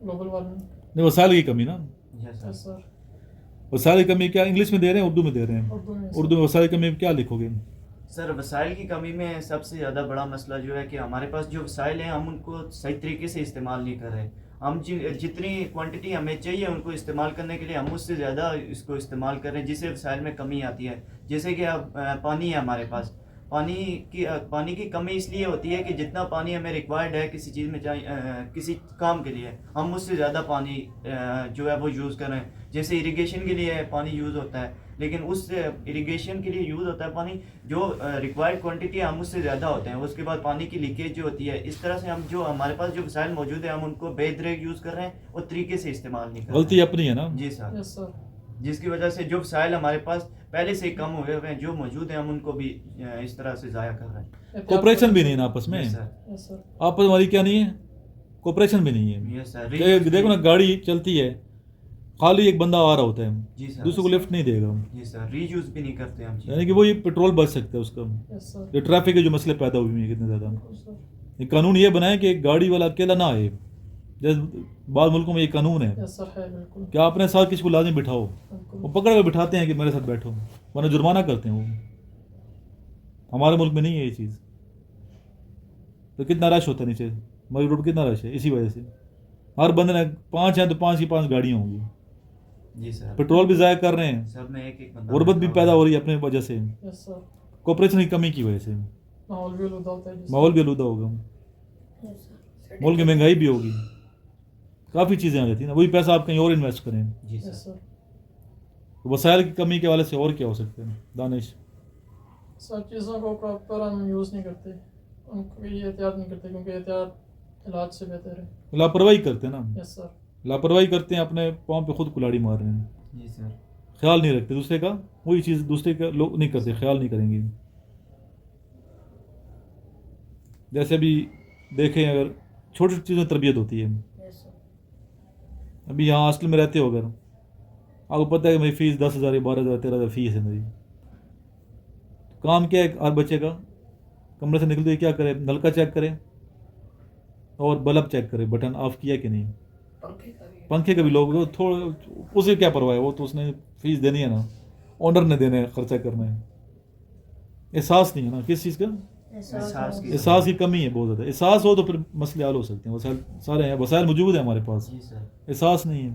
Global warming. نہیں, وسائل کی کمی نا. سر وسائل کی کمی کیا انگلش میں دے رہے ہیں اردو میں دے رہے ہیں؟ اردو میں وسائل کی کمی کیا لکھو گے؟ سر وسائل کی کمی میں سب سے زیادہ بڑا مسئلہ جو ہے کہ ہمارے پاس جو وسائل ہیں ہم ان کو صحیح طریقے سے استعمال نہیں کر رہے. ہم جتنی کوانٹٹی ہمیں چاہیے ان کو استعمال کرنے کے لیے ہم اس سے زیادہ اس کو استعمال کر رہے ہیں, جس سے وسائل میں کمی آتی ہے. جیسے کہ اب پانی ہے ہمارے پاس, پانی کی کمی اس لیے ہوتی ہے کہ جتنا پانی ہمیں ریکوائرڈ ہے کسی چیز میں کسی کام کے لیے, ہم اس سے زیادہ پانی جو ہے وہ یوز کر رہے ہیں. جیسے اریگیشن کے لیے پانی یوز ہوتا ہے, لیکن اس اریگیشن کے لیے یوز ہوتا ہے پانی جو ریکوائرڈ کوانٹٹی ہے ہم اس سے زیادہ ہوتے ہیں. اس کے بعد پانی کی لیکیج جو ہوتی ہے, اس طرح سے ہم جو ہمارے پاس جو وسائل موجود ہیں ہم ان کو بے دریغ یوز کر رہے ہیں اور طریقے سے استعمال نہیں کر رہے. غلطی اپنی ہے نا. جی سر. جس کی وجہ سے جو وسائل ہمارے پاس پہلے سے کم ہوئے ہوئے ہیں جو موجود ہیں ہم ان کو بھی اس طرح سے ضائع کر رہے ہیں. کوپریشن بھی نہیں ہے نا آپس میں. آپس ہماری کیا نہیں ہے, کوپریشن بھی نہیں ہے. دیکھو نا گاڑی چلتی ہے, خالی ایک بندہ آ رہا ہوتا ہے, دوسرے کو لفٹ نہیں دے گا. جی سر. ری یوز بھی نہیں کرتے ہم, یعنی کہ وہ یہ پیٹرول بچ سکتا ہے اس کا. جو ٹریفک کے جو مسئلے پیدا ہوئے ہیں کتنے زیادہ, یہ قانون یہ بنائے کہ ایک گاڑی والا اکیلا نہ آئے. جیسے بعض ملکوں میں یہ قانون ہے کہ آپ اپنے ساتھ کسی کو لازم بٹھاؤ, وہ پکڑ کر بٹھاتے ہیں کہ میرے ساتھ بیٹھو, ورنہ جرمانہ کرتے ہیں وہ. ہمارے ملک میں نہیں ہے یہ چیز. تو کتنا رش ہوتا ہے نیچے, ہماری روڈ کتنا رش ہے اسی وجہ سے. ہر بندے نے 5 ہیں تو 5 کی 5 گاڑیاں ہوں گی. جی سر. پیٹرول بھی ضائع کر رہے ہیں, سب میں ایک غربت بھی پیدا ہو رہی ہے اپنے وجہ سے, کوپریشن کی کمی کی وجہ سے. ماحول بھی آلودہ ہوگا, ملک میں مہنگائی بھی ہوگی, کافی چیزیں آ جاتی ہیں نا. وہی پیسہ آپ کہیں اور انویسٹ کریں. جی سر. تو وسائل کی کمی کے حوالے سے اور کیا ہو سکتے ہیں دانش؟ سب چیزوں کو پراپر ہم یوز نہیں کرتے، ان کی احتیاط نہیں کرتے، کیونکہ احتیاط علاج سے بہتر ہے. لاپرواہی کرتے ہیں نا، یس سر. لاپرواہی کرتے ہیں، اپنے پاؤں پہ خود کلاڑی مار رہے ہیں. جی سر. خیال نہیں رکھتے دوسرے کا، وہی چیز دوسرے کا لوگ نہیں کرتے، خیال نہیں کریں گے. جیسے ابھی دیکھیں، اگر چھوٹی چھوٹی چیزوں میں تربیت ہوتی ہے. یس سر. ابھی یہاں ہاسٹل میں رہتے ہو اگر آپ کو پتہ ہے کہ میری فیس 10,000 یا 12,000 13,000 فیس ہے میری. کام کیا ہے ہر بچے کا؟ کمرے سے نکلتے کیا کرے؟ نل کا چیک کرے اور بلب چیک کرے، بٹن آف کیا کہ نہیں. پنکھے کا بھی لوگ تھوڑا، اسے کیا پرواہ ہے، وہ تو اس نے فیس دینی ہے نا، اونر نے دینا ہے، خرچہ کرنا ہے. احساس نہیں ہے نا کس چیز کا، احساس کی کمی ہے بہت زیادہ. احساس ہو تو پھر مسئلے حل ہو سکتے ہیں. وسائل سارے ہیں، وسائل موجود ہیں ہمارے پاس، جی سر. احساس نہیں ہے.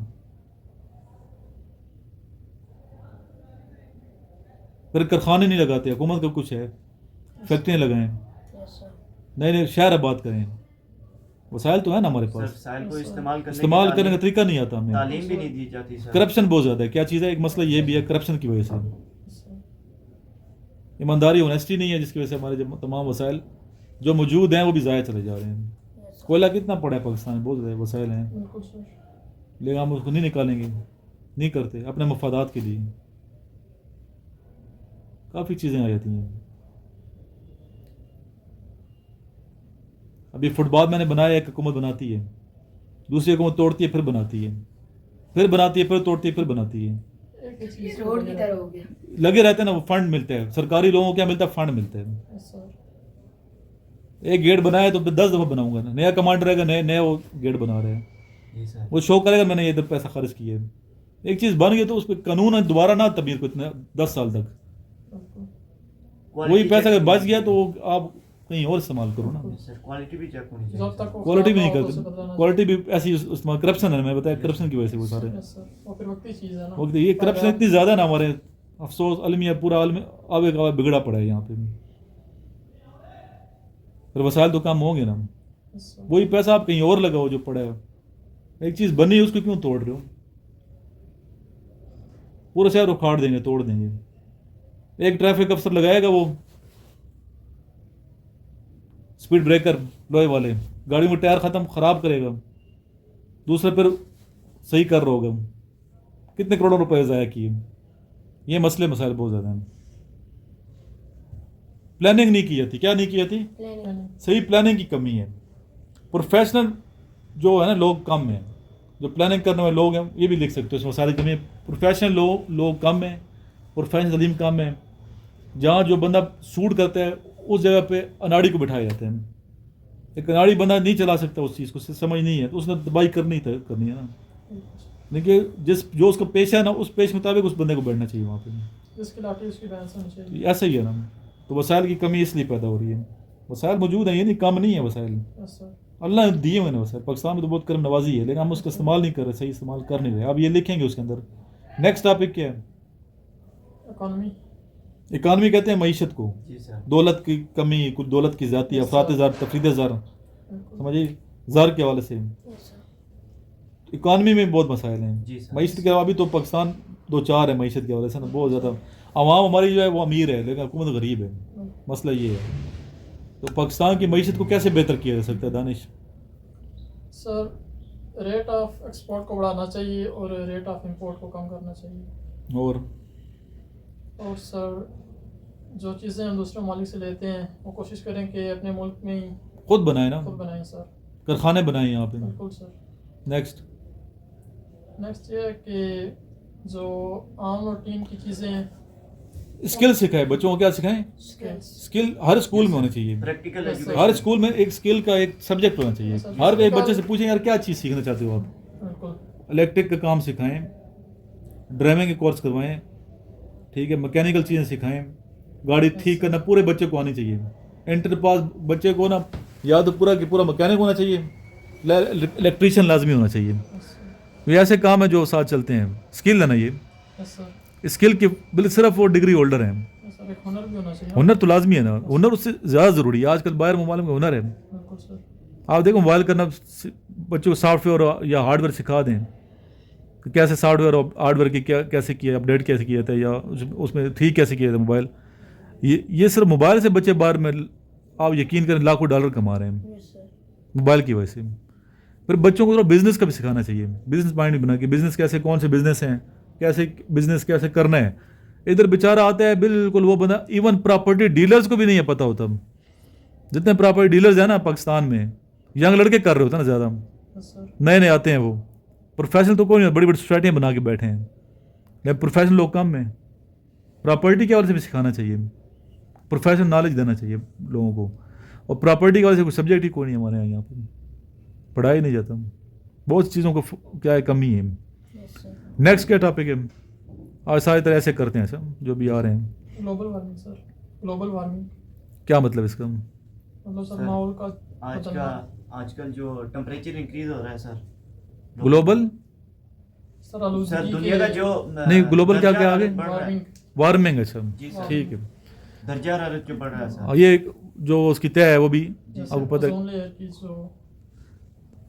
پھر کارخانے نہیں لگاتے، حکومت کا کچھ ہے، فیکٹریاں لگائیں، یس سر. نئے نئے شہر آباد کریں. وسائل تو ہے نا ہمارے سر پاس، وسائل کو استعمال کرنے کا طریقہ نہیں آتا ہمیں. تعلیم بھی نہیں دی جاتی سر. کرپشن بہت زیادہ ہے. کیا چیز ہے؟ ایک مسئلہ یہ بھی ہے کرپشن کی وجہ سے. ایمانداری آنیسٹی نہیں ہے، جس کی وجہ سے ہمارے تمام وسائل جو موجود ہیں وہ بھی ضائع چلے جا رہے ہیں. کوئلہ کتنا پڑا ہے پاکستان میں، بہت زیادہ وسائل ہیں، بالکل سر. لیکن ہم اس کو نہیں نکالیں گے، نہیں کرتے اپنے مفادات کے لیے. کافی چیزیں آ جاتی ہیں. ابھی فٹ بال میں نے بنایا، ایک حکومت بناتی ہے، دوسری حکومت توڑتی ہے پھر بناتی ہے، پھر بناتی ہے، پھر توڑتی ہے، پھر بناتی ہے. ایک ہی چیز روڈ کی طرح ہو گیا. لگے رہتے ہیں نا، وہ فنڈ ملتے ہیں سرکاری لوگوں کو. کیا ملتا ہے؟ فنڈ ملتے ہیں. یس سر. ایک گیٹ بنایا تو 10 دفعہ بناؤں گا. نیا کمانڈر رہے گا، نئے وہ گیٹ بنا رہے ہیں. جی سر. وہ شو کرے گا میں نے یہ پیسہ خرچ کیا ہے. ایک چیز بن گئی تو اس پہ قانون دوبارہ نہ تعمیر کو اتنے 10 سال تک. وہی پیسہ اگر بچ گیا تو آپ کہیں اور استعمال کرو نا. سر کوالٹی بھی چیک ہونی جب تک چاہیے. وہ کوالٹی بھی نہیں خراب نہ ہو تو اسے کرتے، بدلنا کوالٹی بھی ایسی استعمال. کرپشن ہے، میں بتایا کرپشن کی وجہ سے وہ سارے. چاہیے. یس سر. اور پھر وقتی چیز ہے نا. وقت یہ کرپشن اتنی زیادہ ہے نا ہمارے، افسوس المیہ پورا عالم آبے کا بگڑا پڑا ہے یہاں پہ. پھر وسائل تو کم ہوں گے نا. یس سر. وہی پیسہ آپ کہیں اور لگاؤ جو پڑا ہے. ایک چیز بنی ہے اس کو کیوں توڑ رہے ہو؟ پورا شہر اکھاڑ دیں گے، توڑ دیں گے. ایک ٹریفک افسر لگائے گا وہ اسپیڈ بریکر لوہے والے، گاڑی میں ٹائر ختم خراب کرے گا، دوسرا پھر صحیح کر رہا ہوگا. کتنے کروڑوں روپے ضائع کیے. یہ مسئلے مسائل بہت زیادہ ہیں. پلاننگ نہیں کی جاتی. کیا نہیں کی جاتی؟ صحیح پلاننگ کی کمی ہے. پروفیشنل جو ہے نا لوگ کم ہیں، جو پلاننگ کرنے والے لوگ ہیں یہ بھی لکھ سکتے ہیں اس میں ساری کمی ہے. پروفیشنل لوگ کم ہیں، پروفیشنل تعلیم کم ہے. جہاں جو بندہ سوٹ کرتا ہے اس جگہ پہ اناڑی کو بٹھائے جاتے ہیں. ایک اناڑی بندہ نہیں چلا سکتا اس چیز کو، سمجھ نہیں ہے تو اس نے دبائی کرنی ہے نا. لیکن جو اس کا پیشہ ہے نا اس پیش مطابق اس بندے کو بیٹھنا چاہیے وہاں پہ. جس کی لاٹھی اس کی بحث ہونی چاہیے. ایسا ہی ہے نا. تو وسائل کی کمی اس لیے پیدا ہو رہی ہے. وسائل موجود ہیں، یہ نہیں کم نہیں ہے وسائل. یس سر. اللہ نے دیے ہوئے وسائل. پاکستان میں تو بہت کرم نوازی ہے، لیکن ہم اس کا استعمال نہیں کر رہے، صحیح استعمال کر نہیں رہے. اب یہ لکھیں گے اس کے اندر. نیکسٹ ٹاپک کیا ہے؟ اکانومی. اکانومی کہتے ہیں معیشت کو. جی سر. دولت کی کمی، کچھ دولت کی ذاتی، افراط زر، تفریط زر، سمجھیے زر کے حوالے سے. یس سر. اکانومی میں بہت مسائل ہیں. جی سر. معیشت کے ابھی تو پاکستان 2-4 ہے معیشت کے حوالے سے نا، بہت زیادہ. عوام ہماری جو ہے وہ امیر ہے لیکن حکومت غریب ہے. مسئلہ یہ ہے. تو پاکستان کی معیشت کو کیسے بہتر کیا جا سکتا ہے دانش؟ سر ریٹ آف ایکسپورٹ کو بڑھانا چاہیے اور ریٹ آف امپورٹ کو کم کرنا چاہیے. اور سر جو چیزیں ہم دوسرے ممالک سے لیتے ہیں وہ کوشش کریں کہ اپنے ملک میں ہی خود بنائیں نا، خود بنائیں سر. کارخانے بنائیں یہاں پہ. بالکل سر. نیکسٹ یہ ہے کہ جو عام روٹین کی چیزیں ہیں اسکل سکھائیں بچوں کو. کیا سکھائیں؟ اسکل ہر اسکول میں ہونا چاہیے. پریکٹیکل ہر اسکول میں ایک اسکل کا ایک سبجیکٹ ہونا چاہیے. ہر ایک بچے سے پوچھیں یار کیا چیز سیکھنا چاہتے ہو آپ. بالکل. الیکٹرک کا کام سکھائیں، ڈرائیونگ کے کورس کروائیں، ٹھیک ہے، میکینیکل چیزیں سکھائیں، گاڑی ٹھیک کرنا پورے بچے کو آنی چاہیے. انٹر پاس بچے کو نا یا تو پورا کہ پورا میکینک ہونا چاہیے، الیکٹریشین لازمی ہونا چاہیے. یہ ایسے کام ہیں جو ساتھ چلتے ہیں. اسکل ہے نا یہ. یس سر. اسکل کے بل صرف وہ ڈگری ہولڈر ہیں. سر ایک ہنر بھی ہونا چاہیے. ہنر تو لازمی ہے نا. ہنر اس سے زیادہ ضروری ہے. آج کل باہر ممالک میں ہنر ہے. بالکل سر. آپ دیکھو موبائل کرنا بچوں کو سافٹ ویئر یا ہارڈ ویئر سکھا دیں. کہ کیسے سافٹ ویئر اور ہارڈ ویئر کی کیسے کیا، اپڈیٹ کیسے کیا تھا، یا اس میں ٹھیک کیسے کیا تھا موبائل. یہ صرف موبائل سے بچے باہر میں آپ یقین کریں لاکھوں ڈالر کما رہے ہیں یس سر. موبائل کی وجہ سے. پھر بچوں کو تھوڑا بزنس کا بھی سکھانا چاہیے، بزنس مائنڈ بھی بنا کے بزنس کیسے، کون سے بزنس ہیں، کیسے بزنس کیسے کرنا ہے. ادھر بیچارہ آتا ہے بالکل وہ بندہ، ایون پراپرٹی ڈیلرز کو بھی نہیں پتہ ہوتا. جتنے پراپرٹی ڈیلرز ہیں نا پاکستان میں، ینگ لڑکے کر رہے ہوتے ہیں نا زیادہ، یس سر. نئے نئے آتے ہیں، وہ پروفیشنل تو کوئی نہیں، بڑی بڑی سوسائٹیاں بنا کے بیٹھے ہیں، لیکن پروفیشنل لوگ کم ہیں. پراپرٹی کے حوالے سے بھی سکھانا چاہیے، پروفیشنل نالج دینا چاہیے لوگوں کو. اور پراپرٹی کے حوالے سے کوئی سبجیکٹ ہی کوئی نہیں ہمارے یہاں پہ، پڑھائی نہیں جاتا. بہت سی چیزوں کو کیا ہے، کمی ہے. یس سر. نیکسٹ کیا ٹاپک ہے؟ آج ساری طرح ایسے کرتے ہیں سب جو بھی آ رہے ہیں. گلوبل وارمنگ سر. گلوبل وارمنگ کیا مطلب اس کا؟ مطلب سر سر، ماحول کا آج کل جو ٹمپریچر انکریز ہو رہا ہے سر، گلوبل سر سر آلودگی دنیا کا جو نہیں، گلوبل کیا درجہ آگے؟ حرارت بڑھ رہا ہے، وارمنگ. وارمنگ. اچھا جی سر، ٹھیک ہے. درجہ حرارت جو بڑھ رہا ہے سر. اور یہ جو اس کی طے ہے وہ بھی آپ کو پتہ ہے. اوزون لیئر کی جو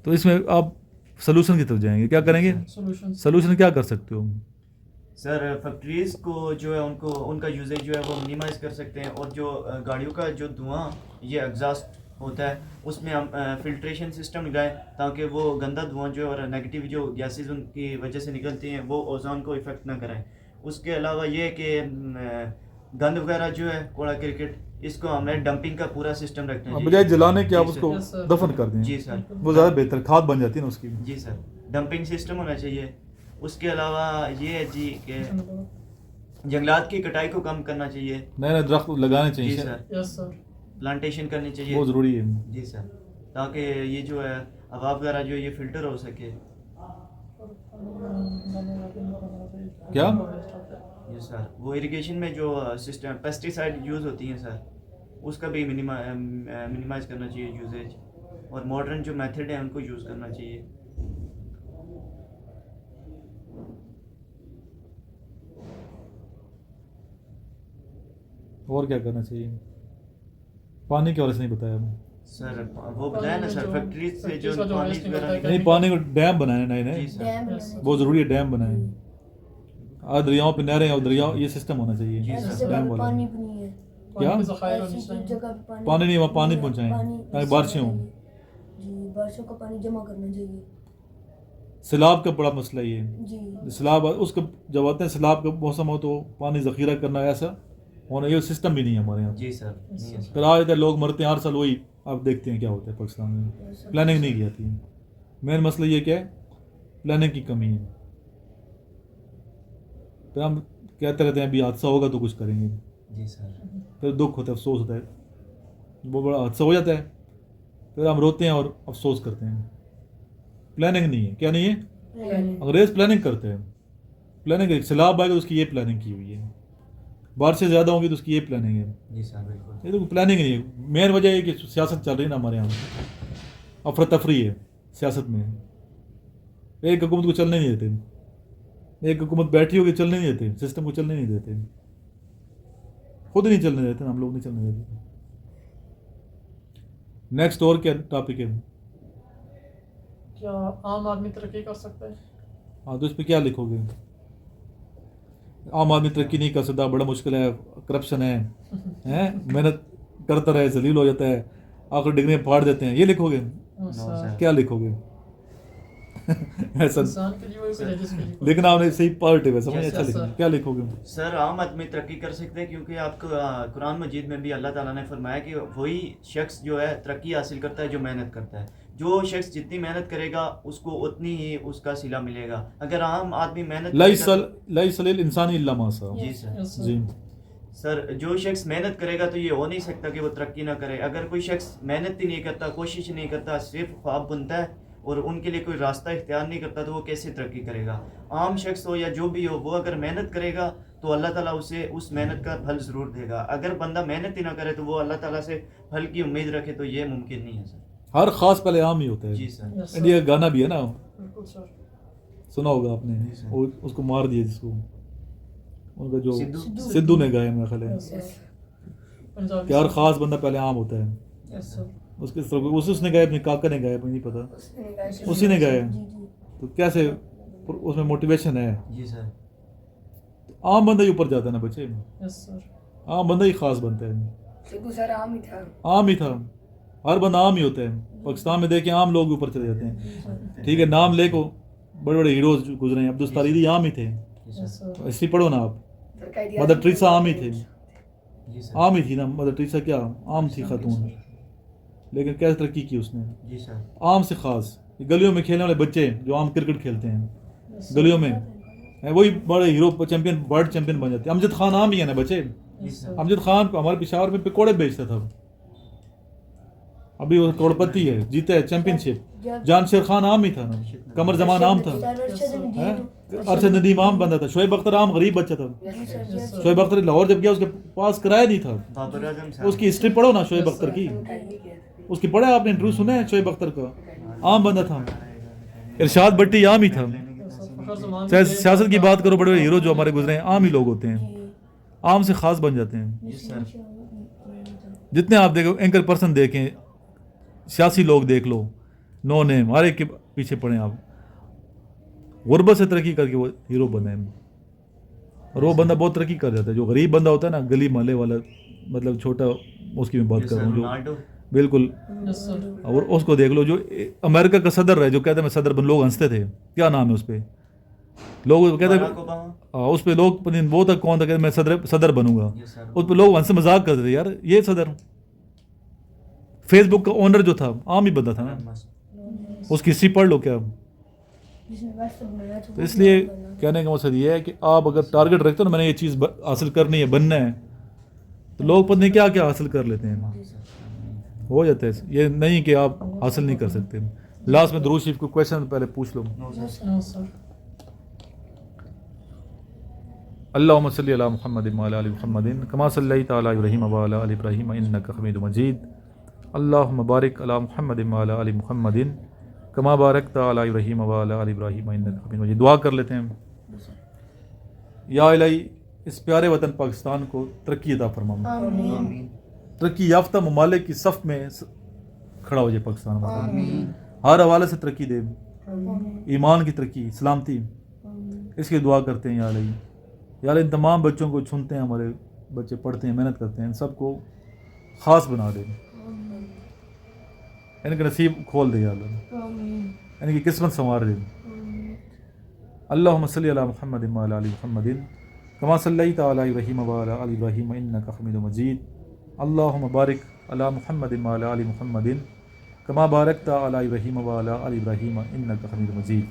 تو اس میں آپ سلوشن کی طرف جائیں گے، کیا کریں گے؟ سولوشن. سلوشن کیا کر سکتے ہو؟ سر فیکٹریز کو جو ہے ان کا یوزیج جو ہے وہ منیمائز کر سکتے ہیں، اور جو گاڑیوں کا جو دھواں یہ ایگزاسٹ ہوتا ہے اس میں ہم فلٹریشن سسٹم لگائیں تاکہ وہ گندا دھواں جو ہے اور نیگیٹو جو گیسز ان کی وجہ سے نکلتی ہیں وہ اوزون کو افیکٹ نہ کریں. اس کے علاوہ یہ کہ گند وغیرہ جو ہے کوڑا کرکٹ، اس کو ہمیں ڈمپنگ کا پورا سسٹم رکھنا چاہیے. بجائے جلانے کے آپ جی اس سر. کو Yes, sir. دفن کر دیں، جی سر. وہ زیادہ بہتر، کھاد بن جاتی ہے نا اس کی. جی سر، ڈمپنگ سسٹم ہونا چاہیے. اس کے علاوہ یہ ہے جی کہ جنگلات کی کٹائی کو کم کرنا چاہیے. نئے نئے درخت لگانے جی چاہیے، سر، یس سر. پلانٹیشن کرنی چاہیے. بہت ضروری ہے. جی سر، تاکہ یہ جو ہے ہوا وغیرہ جو یہ فلٹر ہو سکے. کیا؟ جی سر، وہ اریگیشن میں جو سسٹم پیسٹی سائڈ یوز ہوتی ہیں سر، اس کا بھی منیمائز کرنا چاہیے یوزیج، اور ماڈرن جو میتھڈ ہیں ان کو یوز کرنا چاہیے. اور کیا کرنا چاہیے؟ پانی کے حوالے سے نہیں بتایا ہمیں. سر وہ بتایا نا سر، فیکٹریز سے جو پانی وغیرہ نہیں، پانی کو ڈیم بنائے نئے نئے، جی سر. ڈیم بہت ضروری ہے ڈیم بنائیں. دریاؤں پہ نہریں اور دریاؤں، یہ سسٹم ہونا چاہیے جی ایسی سر. جگہ ڈیم پہ والا. پانی بھی نہیں ہے. کیا؟ پانی کے ذخائر ہونی ایسی چاہیے. جگہ پہ پانی نہیں، وہاں پانی پہنچائیں تاکہ بارشیں ہوں. جی بارشوں کا پانی جمع کرنا چاہیے. سیلاب کا بڑا مسئلہ یہ ہے. جی سیلاب اس کا جب آتے ہیں سیلاب کا موسم ہو تو پانی ذخیرہ کرنا ایسا ہونا، یہ سسٹم بھی نہیں ہے ہمارے یہاں. جی سر. نہیں ہے سر. پھر آ جاتے ہیں لوگ مرتے ہیں ہر سال، وہی آپ دیکھتے ہیں کیا ہوتا ہے پاکستان میں. پلاننگ نہیں کی جاتی. مین مسئلہ یہ کیا ہے؟ پلاننگ کی کمی ہے. پھر ہم کہتے رہتے ہیں ابھی حادثہ ہوگا تو کچھ کریں گے، جی سر. پھر دکھ ہوتا ہے، افسوس ہوتا ہے. وہ بڑا حادثہ ہو جاتا ہے، پھر ہم روتے ہیں اور افسوس کرتے ہیں. پلاننگ نہیں ہے. کیا نہیں ہے؟ انگریز پلاننگ کرتے ہیں. پلاننگ، سیلاب آئے گا تو اس کی یہ پلاننگ کی ہوئی ہے، بارشیں زیادہ ہوں گی تو اس کی یہ پلاننگ ہے. جی سر بالکل. یہ تو پلاننگ نہیں ہے. مین وجہ یہ کہ سیاست چل رہی ہے نا ہمارے یہاں، افراتفری ہے سیاست میں. ایک حکومت کو چلنے نہیں دیتے، ایک حکومت بیٹھی ہوگی چلنے نہیں دیتے، سسٹم کو چلنے نہیں دیتے، خود نہیں چلنے دیتے، ہم لوگ نہیں چلنے دیتے. نیکسٹ اور کیا ٹاپک ہے؟ کیا عام آدمی ترقی کر سکتا ہے؟ ہاں تو اس پہ کیا لکھو گے؟ عام آدمی ترقی نہیں کر سکتا، بڑا مشکل ہے، کرپشن ہے، محنت کرتا رہے ذلیل ہو جاتا ہے، آخر ڈگریاں پھاڑ دیتے ہیں، یہ لکھو گے؟ سر کیا لکھو گے؟ ایسا انسان کے لیے وہی کچھ ہے جس کے لیے لیکن آپ نے صحیح پارٹ ہے سمجھ، Yes, اچھا yes, لکھنا. sir. کیا لکھو گے؟ سر عام آدمی ترقی کر سکتے ہیں کیونکہ آپ کو قرآن مجید میں بھی اللہ تعالیٰ نے فرمایا کہ وہی شخص جو ہے ترقی حاصل کرتا ہے جو محنت کرتا ہے. جو شخص جتنی محنت کرے گا اس کو اتنی ہی اس کا صلہ ملے گا. اگر عام آدمی محنت لیس الانسان الا ما سعى. جی سر. Yes, sir. جی سر جو شخص محنت کرے گا تو یہ ہو نہیں سکتا کہ وہ ترقی نہ کرے. اگر کوئی شخص محنت ہی نہیں کرتا، کوشش نہیں کرتا، صرف خواب بنتا ہے اور ان کے لیے کوئی راستہ اختیار نہیں کرتا تو وہ کیسے ترقی کرے گا؟ عام شخص ہو یا جو بھی ہو، وہ اگر محنت کرے گا تو اللہ تعالیٰ اسے اس محنت کا پھل ضرور دے گا. اگر بندہ محنت ہی نہ کرے تو وہ اللہ تعالیٰ سے پھل کی امید رکھے تو یہ ممکن نہیں ہے سر. ہر خاص پہلے عام ہی ہوتا ہے. جی سر. Yes, sir. انڈیا کا گانا بھی ہے نا، بالکل سر. سنا ہوگا آپ نے، جی سر. وہ اس کو مار دیا جس کو، ان کا جو سدھو. سدھو نے گایا میرا خیال ہے Yes, sir. پنجابی کہ ہر song. خاص بندہ پہلے عام ہوتا ہے. Yes, sir. اس کے اس نے گایا، اپنے کاکا نے گایا، مجھے نہیں پتا اس نے کہا کہ اسی نے گایا. جی جی تو کیسے اس میں موٹیویشن ہے. جی سر. عام بندہ ہی اوپر جاتا ہے نا بچے, یس سر. عام بندہ ہی خاص بنتا ہے. سدھو سر عام ہی تھا. عام ہی تھا, ہر بندہ عام ہی ہوتا ہے. پاکستان میں دیکھیں عام لوگ اوپر چلے جاتے ہیں. ٹھیک ہے, نام لے کو بڑے بڑے ہیروز گزرے ہیں. عبدالستاریدی عام ہی تھے, یس سر. ہسٹری پڑھو نا آپ. سرکاری مدر ٹریسا عام ہی تھے, جی سر. عام ہی تھی نا مدر ٹریسا. کیا عام تھی خاتون, لیکن کیسے ترقی کی اس نے. جی سر. عام سے خاص. گلیوں میں کھیلنے والے بچے جو عام کرکٹ کھیلتے ہیں گلیوں میں, وہی بڑے ہیرو چیمپئن, ورلڈ چیمپئن بن جاتے ہیں. امجد خان عام ہی ہے نا بچے. جی سر. امجد خان کو ہمارے پشاور میں پکوڑے بیچتا تھا, ابھی وہ کروڑ پتی ہے, جیتا ہے چیمپئن شپ. جان شیر خان عام ہی تھا نا, قمر زمان عام تھا, ارشد ندیم عام بندہ تھا. شعیب اختر عام غریب بچہ تھا. شعیب اختر لاہور جب گیا اس کے پاس کرایہ نہیں تھا. بابر اعظم صاحب. اس کی ہسٹری پڑھو نا شعیب اختر کی, اس کی پڑھا آپ نے انٹرویو سنا ہے شعیب اختر کا. عام بندہ تھا. ارشاد بٹی عام ہی تھا. چاہے سیاست کی بات کرو, بڑے بڑے ہیرو جو ہمارے گزرے ہیں عام ہی لوگ ہوتے ہیں, عام سے خاص بن جاتے ہیں. جی سر. جتنے آپ دیکھو اینکر پرسن دیکھیں, سیاسی لوگ دیکھ لو, نو نیم ہر ایک کے پیچھے پڑیں آپ. غربت سے ترقی کر کے وہ ہیرو بنے ہیں. اور وہ بندہ بہت ترقی کر جاتا ہے. جو غریب بندہ ہوتا ہے نا, گلی محلے والا, مطلب چھوٹا, اس کی میں بات کر رہا ہوں, جو رونالڈو. بالکل. یس سر. اور اس کو دیکھ لو جو امریکہ کا صدر رہے, جو کہتے ہیں میں صدر بن, لوگ ہنستے تھے. کیا نام ہے اس پہ, لوگ کہتے باراک اوباما. ہیں اس پہ لوگ وہ تک کون تھا کہ میں صدر بنوں گا. جی سر. اس پہ لوگ ہنس مذاق کرتے تھے, یار یہ صدر. فیس بک کا اونر جو تھا عام ہی بندہ تھا نا, اس کی ہسٹری پڑھ لو. کیا تو اس لیے کہنے کا مقصد یہ ہے کہ آپ اگر ٹارگیٹ رکھتے ہو نا, میں نے یہ چیز حاصل کرنی ہے, بننا ہے, تو لوگ پتہ نہیں کیا کیا حاصل کر لیتے ہیں, ہو جاتا ہے. یہ نہیں کہ آپ حاصل نہیں کر سکتے. لاسٹ میں درود شریف کو کویشچن پہلے پوچھ لو. یس سر. اللہم صلی علی محمد وعلی آل محمد کما صلیت علی ابراہیم وعلی آل ابراہیم انک حمید مجید. اللہم بارک علی محمد وعلی آل محمد کما بارکت علی ابراہیم وعلی آل ابراہیم انک حمید مجید. دعا کر لیتے ہیں. یا الہی, اس پیارے وطن پاکستان کو ترقی عطا فرما. آمین. ترقی یافتہ ممالک کی صف میں کھڑا ہو جائے پاکستان ہمارا, ہر حوالے سے ترقی دے, ایمان کی ترقی, سلامتی, اس کی دعا کرتے ہیں. یا الہی, یا اللہ ان تمام بچوں کو سنتے ہیں, ہمارے بچے پڑھتے ہیں, محنت کرتے ہیں, ان سب کو خاص بنا دے, ان کا نصیب کھول دے یا اللہ, ان کی قسمت سنوار دے. اللہم صلی علی محمد وعلی آل محمد کما صلیت علی ابراہیم وعلی آل ابراہیم انک حمید مجید. اللہم بارک علی محمد وعلی آل محمد کما بارکت علی ابراہیم وعلی آل ابراہیم انک حمید مجید.